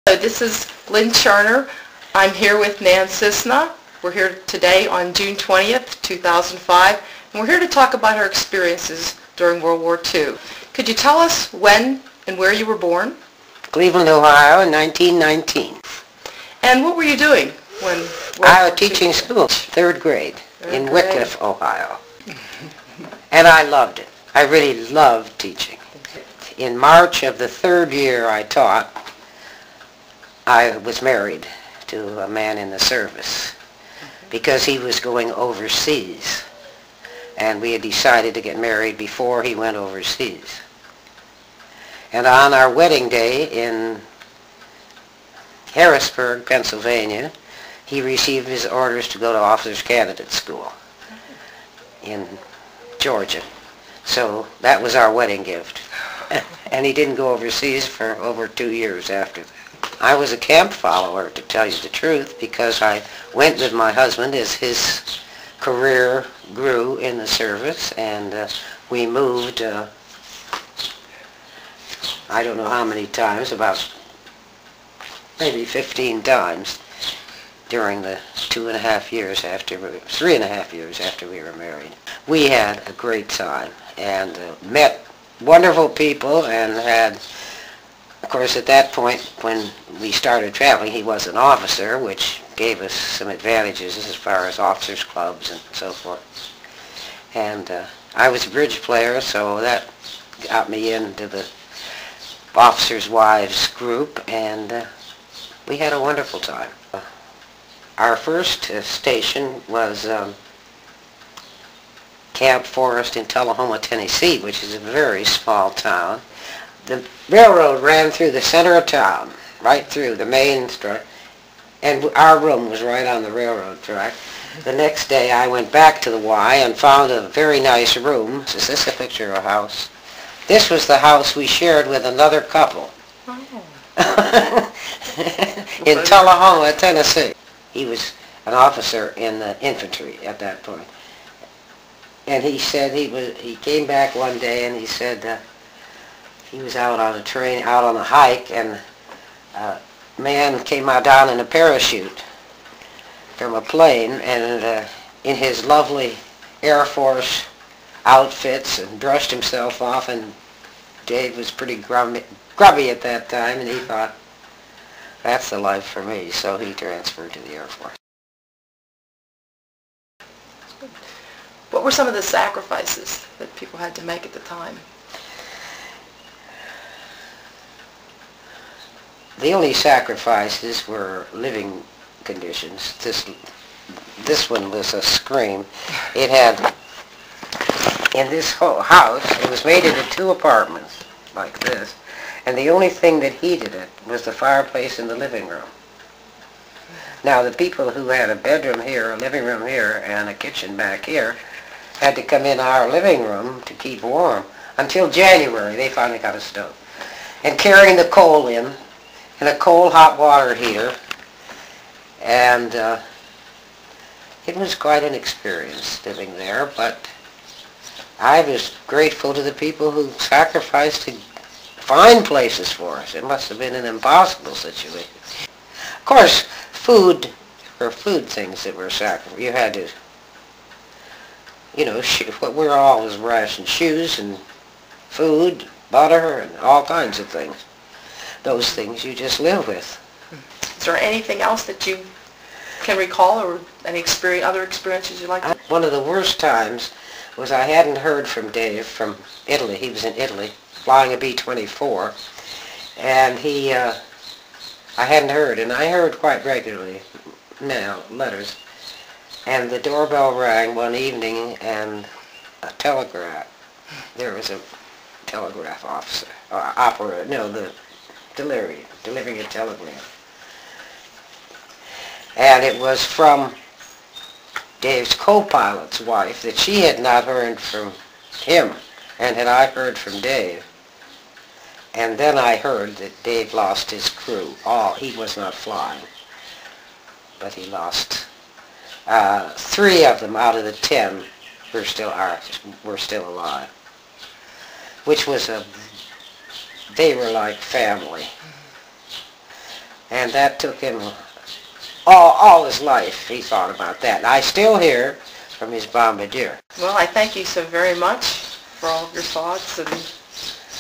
Hello, this is Lynn Cherner. I'm here with Nan Cissna. We're here today on June 20th, 2005, and we're here to talk about her experiences during World War II. Could you tell us when and where you were born? Cleveland, Ohio, in 1919. And what were you doing when I was teaching school, third grade, in Wickliffe, Ohio. And I loved it. I really loved teaching. In March of the third year I taught, I was married to a man in the service because he was going overseas. And we had decided to get married before he went overseas. And on our wedding day in Harrisburg, Pennsylvania, he received his orders to go to Officers Candidate School in Georgia. So that was our wedding gift. And he didn't go overseas for over 2 years after that. I was a camp follower, to tell you the truth, because I went with my husband as his career grew in the service, and we moved, I don't know how many times, about maybe 15 times during the 3.5 years after we were married. We had a great time and met wonderful people and had, of course, at that point when we started traveling, he was an officer, which gave us some advantages as far as officers' clubs and so forth. And I was a bridge player, so that got me into the officers' wives group, and we had a wonderful time. Our first station was Camp Forest in Tullahoma, Tennessee, which is a very small town. The railroad ran through the center of town, right through the main street, and our room was right on the railroad track. The next day I went back to the Y and found a very nice room. Is this a picture of a house? This was the house we shared with another couple. Oh. In Tullahoma, Tennessee. He was an officer in the infantry at that point. And he said he came back one day and he said he was out on a train, out on a hike, and a man came out down in a parachute from a plane, and in his lovely Air Force outfits, and brushed himself off, and Dave was pretty grubby at that time, and he thought, that's the life for me, so he transferred to the Air Force. What were some of the sacrifices that people had to make at the time? The only sacrifices were living conditions. This one was a scream. It had, in this whole house, it was made into 2 apartments, like this, and the only thing that heated it was the fireplace in the living room. Now, the people who had a bedroom here, a living room here, and a kitchen back here had to come in our living room to keep warm. Until January, they finally got a stove. And carrying the coal in a cold hot water heater, and it was quite an experience living there, but I was grateful to the people who sacrificed to find places for us. It must have been an impossible situation. Of course, food things that were sacrificed. You had to, what we were always rationed, shoes and food, butter, and all kinds of things. Those things you just live with. Is there anything else that you can recall, or any other experiences you'd like to? One of the worst times was I hadn't heard from Dave from Italy. He was in Italy flying a B-24, and I hadn't heard, and I heard quite regularly now, letters, and the doorbell rang one evening, and a telegraph, there was a telegraph officer, operator, no, the delivering a telegram. And it was from Dave's co-pilot's wife, that she had not heard from him, and had I heard from Dave. And then I heard that Dave lost his crew. He was not flying, but he lost 3 of them out of the 10 were still alive, which was they were like family. And that took him all his life. He thought about that. And I still hear from his bombardier. Well, I thank you so very much for all of your thoughts and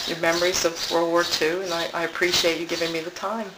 your memories of World War II, and I appreciate you giving me the time.